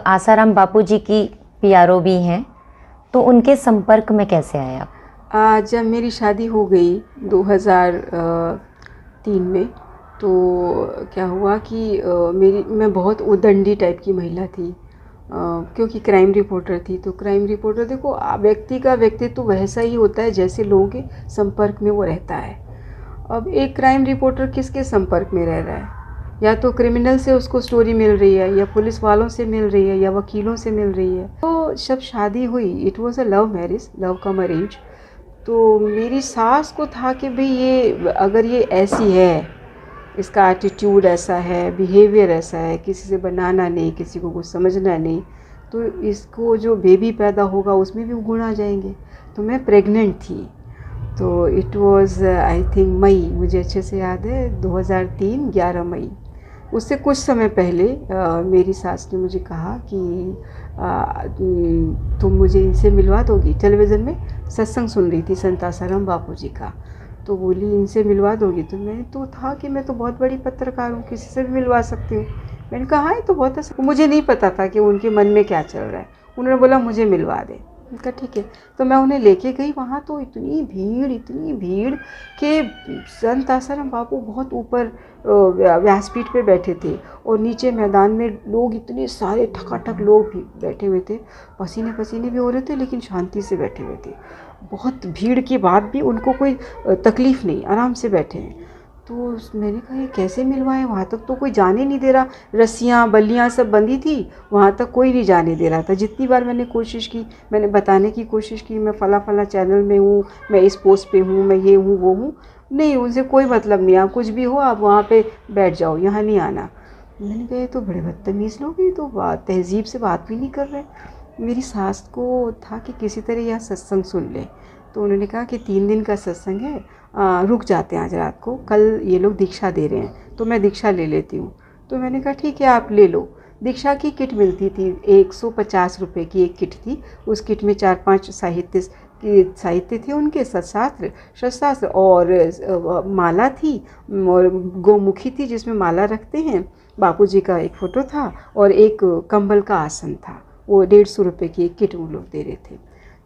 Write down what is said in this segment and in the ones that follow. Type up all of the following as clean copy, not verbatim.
आसाराम बापू जी की पीआरओ भी हैं, तो उनके संपर्क में कैसे आए आप? जब मेरी शादी हो गई 2003 में, तो क्या हुआ कि मैं बहुत उद्दंडी टाइप की महिला थी, क्योंकि क्राइम रिपोर्टर थी। तो क्राइम रिपोर्टर देखो, व्यक्ति का व्यक्तित्व तो वैसा ही होता है जैसे लोगों के संपर्क में वो रहता है। अब एक क्राइम रिपोर्टर किसके संपर्क में रह रहा है? या तो क्रिमिनल से उसको स्टोरी मिल रही है, या पुलिस वालों से मिल रही है, या वकीलों से मिल रही है। तो जब शादी हुई, it was a love marriage, love come arrange. तो मेरी सास को था कि भाई ये अगर ये ऐसी है, इसका एटीट्यूड ऐसा है, बिहेवियर ऐसा है, किसी से बनाना नहीं, किसी को कुछ समझना नहीं, तो इसको जो बेबी पैदा होगा उसमें भी गुण आ जाएंगे। तो मैं प्रेग्नेंट थी। तो इट वाज़ आई थिंक मई, मुझे अच्छे से याद है, 2003 11 मई। उससे कुछ समय पहले मेरी सास ने मुझे कहा कि तुम मुझे इनसे मिलवा दोगी। टेलीविज़न में सत्संग सुन रही थी संत आसाराम बापू जी का, तो बोली इनसे मिलवा दोगी? तो मैं तो था कि मैं तो बहुत बड़ी पत्रकार हूँ, किसी से भी मिलवा सकती हूँ। मैंने कहा हाँ, ये तो बहुत अच्छा। मुझे नहीं पता था कि उनके मन में क्या चल रहा है। उन्होंने बोला मुझे मिलवा दे। मैंने कहा ठीक है। तो मैं उन्हें लेके गई वहाँ, तो इतनी भीड़ कि संत आसाराम बापू बहुत ऊपर व्यासपीठ पे बैठे थे, और नीचे मैदान में लोग इतने सारे ठकाठक लोग भी बैठे हुए थे, पसीने पसीने भी हो रहे थे, लेकिन शांति से बैठे हुए थे। बहुत भीड़ के बाद भी उनको कोई तकलीफ़ नहीं, आराम से बैठे हैं। तो मैंने कहा ये कैसे मिलवाएं? वहाँ तक तो कोई जाने नहीं दे रहा, रस्सियाँ बल्लियाँ सब बंधी थी, वहाँ तक कोई नहीं जाने दे रहा था। जितनी बार मैंने कोशिश की, मैंने बताने की कोशिश की, मैं फला चैनल में हूँ, मैं इस पोस्ट पे हूँ, मैं ये हूँ वो हूँ, नहीं, उनसे कोई मतलब नहीं। आप कुछ भी हो, आप वहाँ पे बैठ जाओ, यहाँ नहीं आना। मैंने कहा ये तो बड़े बदतमीज़ लोग, ये तो तहज़ीब से बात भी नहीं कर रहे। मेरी सास को था कि किसी तरह यह सत्संग सुन ले। तो उन्होंने कहा कि 3 दिन का सत्संग है, रुक जाते हैं आज रात को, कल ये लोग दीक्षा दे रहे हैं, तो मैं दीक्षा ले लेती हूँ। तो मैंने कहा ठीक है, आप ले लो। दीक्षा की किट मिलती थी, 150 रुपये की एक किट थी। उस किट में 4-5 साहित्य थे उनके, शस्त्रास्त्र और माला थी, और गोमुखी थी जिसमें माला रखते हैं, बापू जी का एक फ़ोटो था, और एक कंबल का आसन था। वो 150 रुपये की एक किट वो लोग दे रहे थे।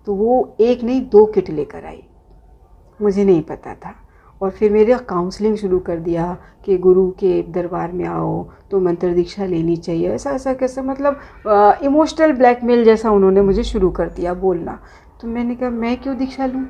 तो वो एक नहीं 2 किट लेकर आई, मुझे नहीं पता था। और फिर मेरा काउंसलिंग शुरू कर दिया कि गुरु के दरबार में आओ तो मंत्र दीक्षा लेनी चाहिए, ऐसा ऐसा कैसे, मतलब इमोशनल ब्लैकमेल जैसा उन्होंने मुझे शुरू कर दिया बोलना। तो मैंने कहा मैं क्यों दीक्षा लूँ?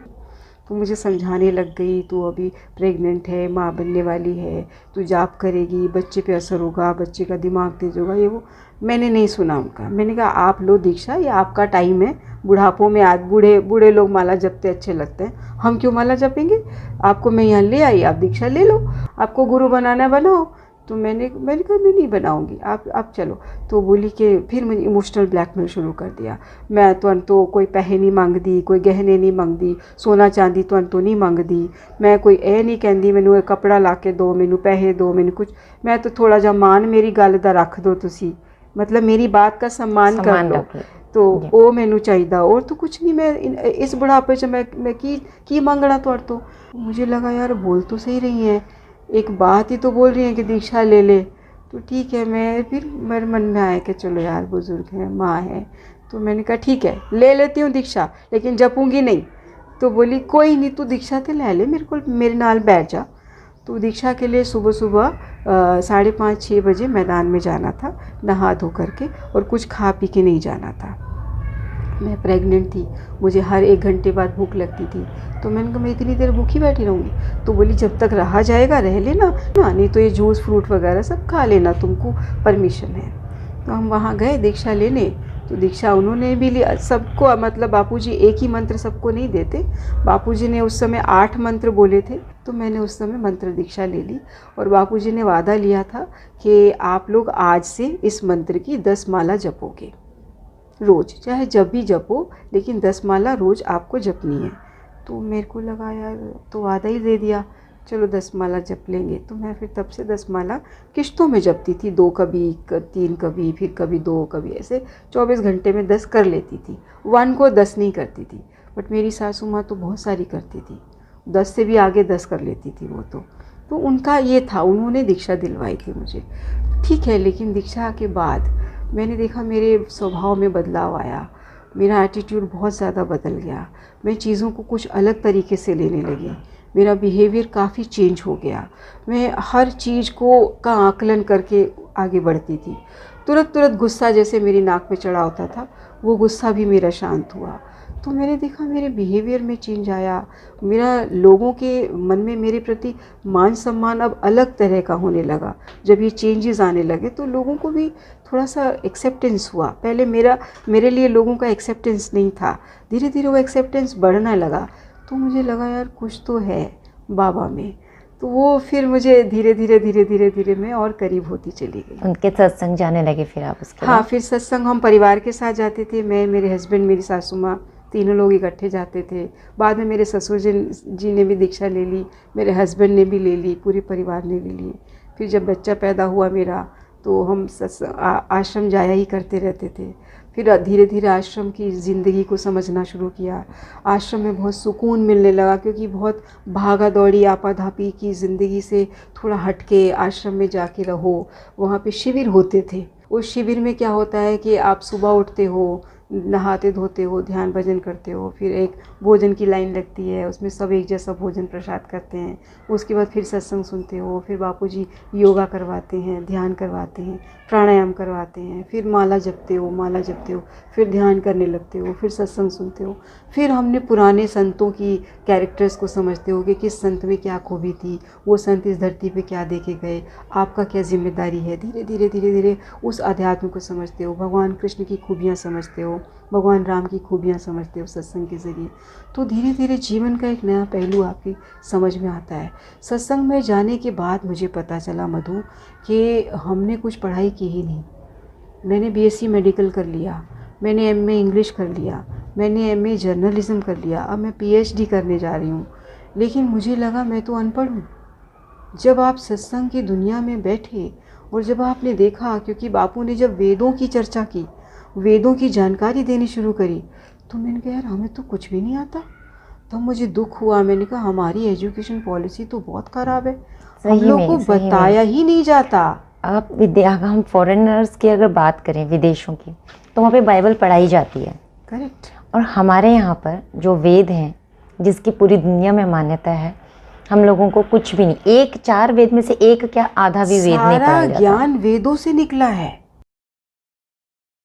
तो मुझे समझाने लग गई, तू अभी प्रेग्नेंट है, माँ बनने वाली है, तू जाप करेगी, बच्चे पे असर होगा, बच्चे का दिमाग तेज होगा, ये वो। मैंने नहीं सुना उनका। मैंने कहा आप लो दीक्षा, ये आपका टाइम है, बुढ़ापों में आज बूढ़े लोग माला जपते अच्छे लगते हैं, हम क्यों माला जपेंगे? आपको मैं यहाँ ले आई, आप दीक्षा ले लो, आपको गुरु बनाना बनाओ। तो मैंने कहा मैं नहीं बनाऊंगी, आप चलो। तो बोली कि फिर मुझे इमोशनल ब्लैकमेल शुरू कर दिया। मैं तो कोई पैसे नहीं मंगदी, कोई गहने नहीं मंगदी, सोना चांदी तो नहीं मंगदी, मैं कोई ए नहीं कहती मैनू कपड़ा ला के दो, मैनू पैसे दो, मैनू कुछ, मैं तो थोड़ा जा मान मेरी गल दा रख दो तुसी, मतलब मेरी बात का सम्मान कर लो, तो वो मैनू चाहिए, और तो कुछ नहीं। मैं इस बुढ़ापे च मैं की मंगना तुहाडे तो। मुझे लगा यार बोल तो सही रही हैं, एक बात ही तो बोल रही हैं कि दीक्षा ले ले। तो ठीक है, मैं फिर मेरे मन में आया कि चलो यार बुज़ुर्ग है, माँ है, तो मैंने कहा ठीक है ले लेती हूँ दीक्षा, लेकिन जपूंगी नहीं। तो बोली कोई नहीं, तू दीक्षा तो ले ले, मेरे नाल बैठ जा। तो दीक्षा के लिए सुबह 5:30-6 बजे मैदान में जाना था, नहा धो करके, और कुछ खा पी के नहीं जाना था। मैं प्रेग्नेंट थी, मुझे हर 1 घंटे बाद भूख लगती थी। तो मैंने कहा मैं इतनी देर भूखी बैठी रहूँगी? तो बोली जब तक रहा जाएगा रह लेना, नहीं तो ये जूस फ्रूट वगैरह सब खा लेना, तुमको परमिशन है। तो हम वहाँ गए दीक्षा लेने। तो दीक्षा उन्होंने भी लिया सबको, मतलब बापूजी एक ही मंत्र सबको नहीं देते, बापूजी ने उस समय 8 मंत्र बोले थे। तो मैंने उस समय मंत्र दीक्षा ले ली, और बापूजी ने वादा लिया था कि आप लोग आज से इस मंत्र की 10 माला जपोगे रोज़, चाहे जब भी जपो, लेकिन 10 माला रोज़ आपको जपनी है। तो मेरे को लगा यार तो वादा ही दे दिया, चलो 10 माला जप लेंगे। तो मैं फिर तब से 10 माला किश्तों में जपती थी, 2 कभी 3 कभी, फिर कभी 2 कभी, ऐसे 24 घंटे में 10 कर लेती थी। 1 को 10 नहीं करती थी, बट मेरी सासू माँ तो बहुत सारी करती थी, 10 से भी आगे 10 कर लेती थी वो। तो उनका ये था, उन्होंने दीक्षा दिलवाई थी मुझे, ठीक है। लेकिन दीक्षा के बाद मैंने देखा मेरे स्वभाव में बदलाव आया, मेरा एटीट्यूड बहुत ज़्यादा बदल गया, मैं चीज़ों को कुछ अलग तरीके से लेने लगी, मेरा बिहेवियर काफ़ी चेंज हो गया। मैं हर चीज़ का आकलन करके आगे बढ़ती थी। तुरंत तुरंत गुस्सा जैसे मेरी नाक पे चढ़ा होता था, वो गुस्सा भी मेरा शांत हुआ। तो मैंने देखा मेरे बिहेवियर में चेंज आया, मेरा लोगों के मन में मेरे प्रति मान सम्मान अब अलग तरह का होने लगा। जब ये चेंजेस आने लगे तो लोगों को भी थोड़ा सा एक्सेप्टेंस हुआ। पहले मेरे लिए लोगों का एक्सेप्टेंस नहीं था, धीरे धीरे वो एक्सेप्टेंस बढ़ने लगा। तो मुझे लगा यार कुछ तो है बाबा में, तो वो फिर मुझे धीरे धीरे मैं और करीब होती चली गई। उनके सत्संग जाने लगे फिर आप उसके हाँ, बाद? फिर सत्संग हम परिवार के साथ जाते थे, मैं, मेरे हस्बैंड, मेरी सासू माँ, तीनों लोग इकट्ठे जाते थे। बाद में मेरे ससुर जी ने भी दीक्षा ले ली, मेरे हस्बैंड ने भी ले ली, पूरे परिवार ने ले ली। फिर जब बच्चा पैदा हुआ मेरा तो हम आश्रम जाया ही करते रहते थे। फिर धीरे धीरे आश्रम की ज़िंदगी को समझना शुरू किया। आश्रम में बहुत सुकून मिलने लगा, क्योंकि बहुत भागा दौड़ी आपाधापी की ज़िंदगी से थोड़ा हट के आश्रम में जाके रहो। वहाँ पे शिविर होते थे। उस शिविर में क्या होता है कि आप सुबह उठते हो, नहाते धोते हो, ध्यान भजन करते हो, फिर एक भोजन की लाइन लगती है, उसमें सब एक जैसा भोजन प्रसाद करते हैं। उसके बाद फिर सत्संग सुनते हो, फिर बापूजी योगा करवाते हैं, ध्यान करवाते हैं, प्राणायाम करवाते हैं, फिर माला जपते हो, फिर ध्यान करने लगते हो, फिर सत्संग सुनते हो। फिर हमने पुराने संतों की कैरेक्टर्स को समझते हो कि किस संत में क्या खूबी थी, वो संत इस धरती पे क्या देके गए, आपका क्या जिम्मेदारी है। धीरे धीरे उस अध्यात्म को समझते हो, भगवान कृष्ण की खूबियाँ समझते हो, भगवान राम की खूबियाँ समझते हो सत्संग के ज़रिए। तो धीरे धीरे जीवन का एक नया पहलू आपकी समझ में आता है। सत्संग में जाने के बाद मुझे पता चला मधु कि हमने कुछ पढ़ाई की ही नहीं। मैंने बीएससी मेडिकल कर लिया, मैंने एमए इंग्लिश कर लिया, मैंने एमए जर्नलिज्म कर लिया, अब मैं पीएचडी करने जा रही हूँ, लेकिन मुझे लगा मैं तो अनपढ़ हूँ। जब आप सत्संग की दुनिया में बैठे और जब आपने देखा, क्योंकि बापू ने जब वेदों की चर्चा की, वेदों की जानकारी देनी शुरू करी, तो मैंने कहा यार हमें तो कुछ भी नहीं आता। तब मुझे दुख हुआ, मैंने कहा हमारी एजुकेशन पॉलिसी तो बहुत ख़राब है, हम लोग को बताया ही नहीं जाता। आप हम फॉरेनर्स की अगर बात करें, विदेशों की, तो वहाँ पे बाइबल पढ़ाई जाती है। करेक्ट। और हमारे यहाँ पर जो वेद हैं, जिसकी पूरी दुनिया में मान्यता है, हम लोगों को कुछ भी नहीं, 4 वेद में से एक क्या, आधा भी वेद नहीं पढ़ा जाता। सारा ज्ञान वेदों से निकला है।